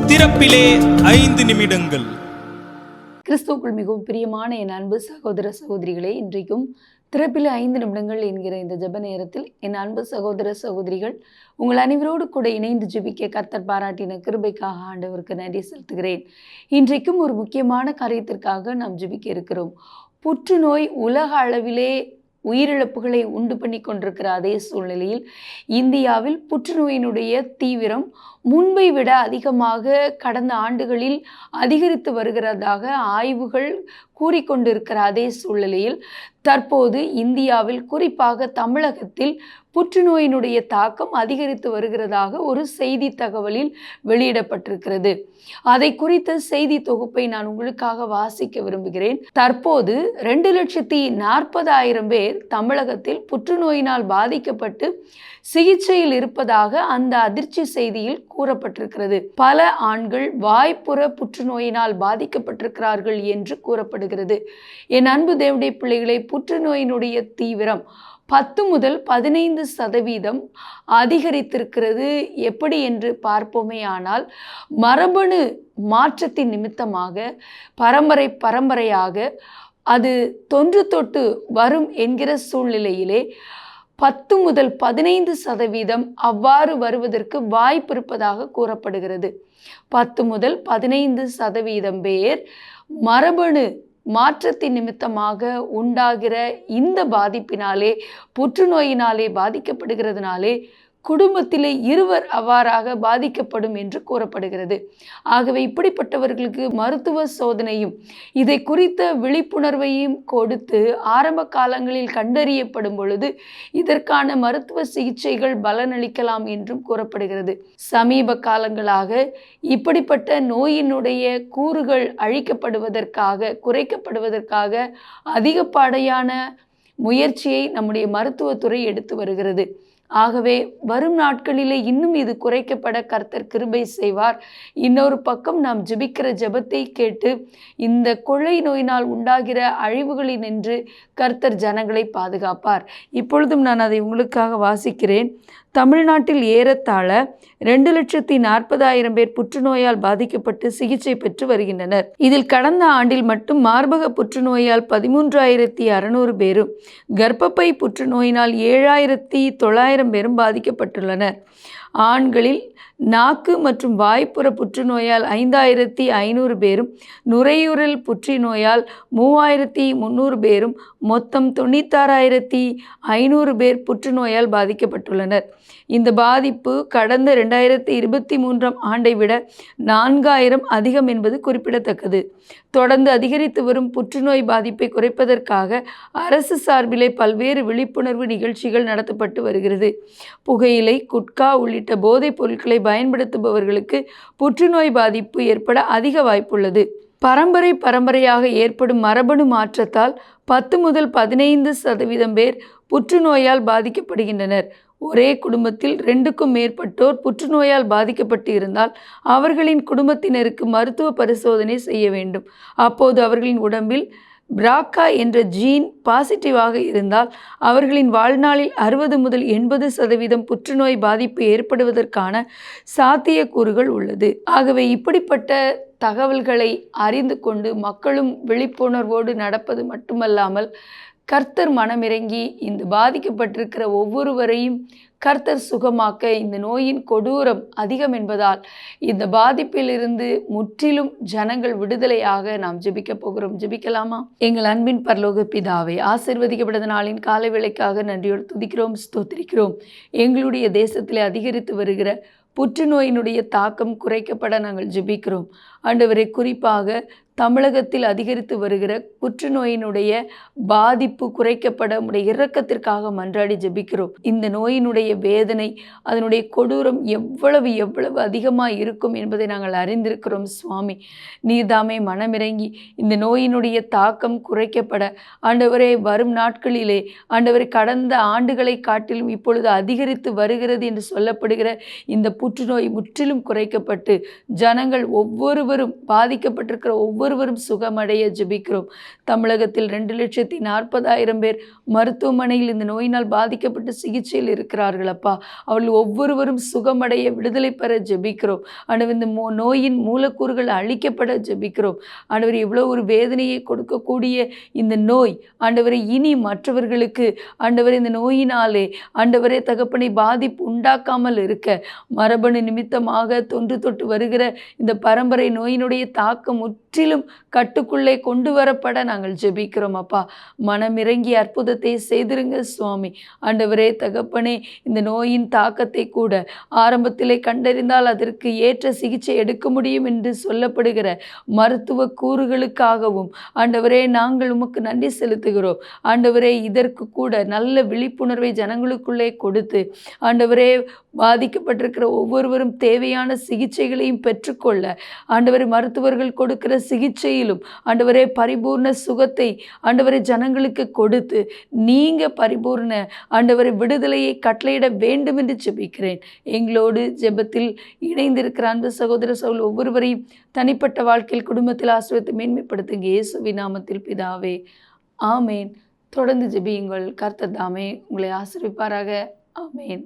திறப்பிலே 5 நிமிடங்கள். கிறிஸ்துவுக்குள் மிகவும் பிரியமான என் அன்பு சகோதர சகோதரிகளே, இன்றைக்கும் திறப்பிலே 5 நிமிடங்கள் என்கிற இந்த ஜெப நேரத்தில் என் அன்பு சகோதர சகோதரிகள் உங்கள் அனைவரோடு கூட இணைந்து ஜெபிக்க கர்த்தர் பாராட்டின கிருபைக்காக ஆண்டவருக்கு நன்றி செலுத்துகிறேன். இன்றைக்கும் ஒரு முக்கியமான காரியத்திற்காக நாம் ஜெபிக்க இருக்கிறோம். புற்றுநோய் உலக அளவிலே உயிரிழப்புகளை உண்டு பண்ணி கொண்டிருக்கிற அதே சூழ்நிலையில் இந்தியாவில் புற்றுநோயினுடைய தீவிரம் முன்பை விட அதிகமாக கடந்த ஆண்டுகளில் அதிகரித்து வருகிறதாக ஆய்வுகள் கூறிக்கொண்டிருக்கிற அதே சூழ்நிலையில் தற்போது இந்தியாவில் குறிப்பாக தமிழகத்தில் புற்றுநோயினுடைய தாக்கம் அதிகரித்து வருகிறதாக ஒரு செய்தி தகவலில் வெளியிடப்பட்டிருக்கிறது. அதை குறித்த செய்தி தொகுப்பை நான் உங்களுக்காக வாசிக்க விரும்புகிறேன். தற்போது 2,40,000 பேர் தமிழகத்தில் புற்றுநோயினால் பாதிக்கப்பட்டு சிகிச்சையில் இருப்பதாக அந்த அதிர்ச்சி செய்தியில் கூறப்பட்டிருக்கிறது. பல ஆண்கள் வாய்ப்புற புற்றுநோயினால் பாதிக்கப்பட்டிருக்கிறார்கள் என்று கூறப்படுகிறது. என் அன்பு தேவனுடைய பிள்ளைகளை, புற்றுநோயினுடைய தீவிரம் 10 முதல் 15% அதிகரித்திருக்கிறது. எப்படி என்று பார்ப்போமே ஆனால், மரபணு மாற்றத்தின் நிமித்தமாக பரம்பரையாக அது தொன்று தொட்டு வரும் என்கிற சூழ்நிலையிலே 10 முதல் 15% அவ்வாறு வருவதற்கு வாய்ப்பு இருப்பதாக கூறப்படுகிறது. 10 முதல் 15% பேர் மரபணு மாற்றத்தின் நிமித்தமாக உண்டாகிற இந்த பாதிப்பினாலே, புற்றுநோயினாலே பாதிக்கப்படுகிறதுனாலே குடும்பத்திலே இருவர் அவ்வாறாக பாதிக்கப்படும் என்று கூறப்படுகிறது. ஆகவே இப்படிப்பட்டவர்களுக்கு மருத்துவ சோதனையும் இதை குறித்த விழிப்புணர்வையும் கொடுத்து ஆரம்ப காலங்களில் கண்டறியப்படும் பொழுது இதற்கான மருத்துவ சிகிச்சைகள் பலனளிக்கலாம் என்றும் கூறப்படுகிறது. சமீப காலங்களாக இப்படிப்பட்ட நோயினுடைய கூறுகள் அழிக்கப்படுவதற்காக, குறைக்கப்படுவதற்காக அதிகப்படியான முயற்சியை நம்முடைய மருத்துவத்துறை எடுத்து வருகிறது. ஆகவே வரும் நாட்களிலே இன்னும் இது குறைக்கப்பட கர்த்தர் கிருபை செய்வார். இன்னொரு பக்கம் நாம் ஜெபிக்கிற ஜெபத்தை கேட்டு இந்த கொள்ளை நோயினால் உண்டாகிற அழிவுகளினின்று கர்த்தர் ஜனங்களை பாதுகாப்பார். இப்பொழுதும் நான் அதை உங்களுக்காக வாசிக்கிறேன். தமிழ்நாட்டில் ஏறத்தாழ 2,40,000 பேர் புற்றுநோயால் பாதிக்கப்பட்டு சிகிச்சை பெற்று வருகின்றனர். இதில் கடந்த ஆண்டில் மட்டும் மார்பக புற்றுநோயால் 13,600 பேரும், கர்ப்பப்பை புற்றுநோயினால் 7,900 பேரும் பாதிக்கப்பட்டுள்ளனர். ஆண்களில் நாக்கு மற்றும் வாய்ப்புற புற்றுநோயால் 5,500 பேரும், நுரையீரல் புற்றுநோயால் 3,300 பேரும், மொத்தம் 96,500 பேர் புற்றுநோயால் பாதிக்கப்பட்டுள்ளனர். இந்த பாதிப்பு கடந்த 2023 ஆண்டை விட 4,000 அதிகம் என்பது குறிப்பிடத்தக்கது. தொடர்ந்து அதிகரித்து வரும் புற்றுநோய் பாதிப்பை குறைப்பதற்காக அரசு சார்பிலே பல்வேறு விழிப்புணர்வு நிகழ்ச்சிகள் நடத்தப்பட்டு வருகிறது. புகையிலை, குட்கா உள்ளிட்ட போதைப் பொருட்களை பயன்படுத்துபவர்களுக்கு புற்றுநோய் பாதிப்பு ஏற்பட அதிக வாய்ப்புள்ளது. பரம்பரையாக ஏற்படும் மரபணு மாற்றத்தால் 10 முதல் 15% பேர் புற்றுநோயால் பாதிக்கப்படுகின்றனர். ஒரே குடும்பத்தில் 2க்கும் மேற்பட்டோர் புற்றுநோயால் பாதிக்கப்பட்டு இருந்தால் அவர்களின் குடும்பத்தினருக்கு மருத்துவ பரிசோதனை செய்ய வேண்டும். அப்போது அவர்களின் உடம்பில் பிராக்கா என்ற ஜீன் பாசிட்டிவாக இருந்தால் அவர்களின் வாழ்நாளில் 60 முதல் 80% புற்றுநோய் பாதிப்பு ஏற்படுவதற்கான சாத்தியக்கூறுகள் உள்ளது. ஆகவே இப்படிப்பட்ட தகவல்களை அறிந்து கொண்டு மக்களும் விழிப்புணர்வோடு நடப்பது மட்டுமல்லாமல் கர்த்தர் மனமிறங்கி இந்த பாதிக்கப்பட்டிருக்கிற ஒவ்வொருவரையும் கர்த்தர் சுகமாக்க, இந்த நோயின் கொடூரம் அதிகம் என்பதால் இந்த பாதிப்பிலிருந்து முற்றிலும் ஜனங்கள் விடுதலையாக நாம் ஜெபிக்க போகிறோம். ஜெபிக்கலாமா? எங்கள் அன்பின் பரலோக பிதாவே, ஆசீர்வதிக்கப்பட்ட நாளின் காலை வேளைக்காக நன்றியோடு துதிக்கிறோம், ஸ்தோத்திரிக்கிறோம். எங்களுடைய தேசத்திலே அதிகரித்து வருகிற புற்றுநோயினுடைய தாக்கம் குறைக்கப்பட நாங்கள் ஜெபிக்கிறோம். ஆண்டவரே, குறிப்பாக தமிழகத்தில் அதிகரித்து வருகிற புற்றுநோயினுடைய பாதிப்பு குறைக்கப்பட உடைய இரக்கத்திற்காக மன்றாடி ஜெபிக்கிறோம். இந்த நோயினுடைய வேதனை, அதனுடைய கொடூரம் எவ்வளவு அதிகமாக இருக்கும் என்பதை நாங்கள் அறிந்திருக்கிறோம். சுவாமி, நீர்தாமே மனமிறங்கி இந்த நோயினுடைய தாக்கம் குறைக்கப்பட ஆண்டவரே, வரும் நாட்களிலே ஆண்டவரே, கடந்த ஆண்டுகளை காட்டிலும் இப்பொழுது அதிகரித்து வருகிறது என்று சொல்லப்படுகிற இந்த புற்றுநோய் முற்றிலும் குறைக்கப்பட்டு ஜனங்கள் ஒவ்வொருவரும், பாதிக்கப்பட்டிருக்கிற ஒவ்வொரு ஒவ்வொருவரும் சுகமடைய ஜெபிக்கிறோம். தமிழகத்தில் 2,40,000 பேர் மருத்துவமனையில் இந்த நோயினால் பாதிக்கப்பட்டு சிகிச்சையில் இருக்கிறார்கள் அப்பா. அவர்கள் ஒவ்வொருவரும் சுகமடைய விடுதலை பெற ஜெபிக்கிறோம். ஆண்டவர் இந்த நோயின் மூலக்கூறுகள் அழிக்கப்பட ஜெபிக்கிறோம். ஆண்டவர் இவ்வளோ ஒரு வேதனையை கொடுக்கக்கூடிய இந்த நோய் ஆண்டவரை இனி மற்றவர்களுக்கு ஆண்டவரை இந்த நோயினாலே ஆண்டவரே தகப்பனை பாதிப்பு உண்டாக்காமல் இருக்க மரபணு நிமித்தமாக தொன்று தொட்டு வருகிற இந்த பரம்பரை நோயினுடைய தாக்கம் முற்றிலும் கட்டுக்குள்ளே கொண்டு வரப்பட நாங்கள் ஜெபிக்கிறோம் அப்பா. மனமிறங்கி அற்புதத்தை செய்திருங்க சுவாமி. ஆண்டவரே தகப்பனே, இந்த நோயின் தாக்கத்தை கூட ஆரம்பத்திலே கண்டறிந்தால் அதற்கு ஏற்ற சிகிச்சை எடுக்க முடியும் என்று சொல்லப்படுகிற மருத்துவ கூறுகளுக்காகவும் ஆண்டவரே நாங்கள் உமக்கு நன்றி செலுத்துகிறோம். ஆண்டவரே இதற்கு கூட நல்ல விழிப்புணர்வை ஜனங்களுக்குள்ளே கொடுத்து ஆண்டவரே பாதிக்கப்பட்டிருக்கிற ஒவ்வொருவரும் தேவையான சிகிச்சைகளையும் பெற்றுக்கொள்ள ஆண்டவரே மருத்துவர்கள் கொடுக்கிற சிகிச்சையிலும் ஆண்டவரே பரிபூர்ண சுகத்தை ஆண்டவரே ஜனங்களுக்கு கொடுத்து நீங்க பரிபூர்ண ஆண்டவரை விடுதலையை கட்டளையிட வேண்டும் என்று ஜெபிக்கிறேன். எங்களோடு ஜெபத்தில் இணைந்திருக்கிற அன்பு சகோதர சகோதரர்கள் ஒவ்வொருவரையும் தனிப்பட்ட வாழ்க்கையில் குடும்பத்தில் ஆசீர்வதித்து மேன்மைப்படுத்துங்க இயேசுவின் நாமத்தில் பிதாவே, ஆமேன். தொடர்ந்து ஜெபியுங்கள். கர்த்தர் தாமே உங்களை ஆசீர்வதிப்பாராக. ஆமேன்.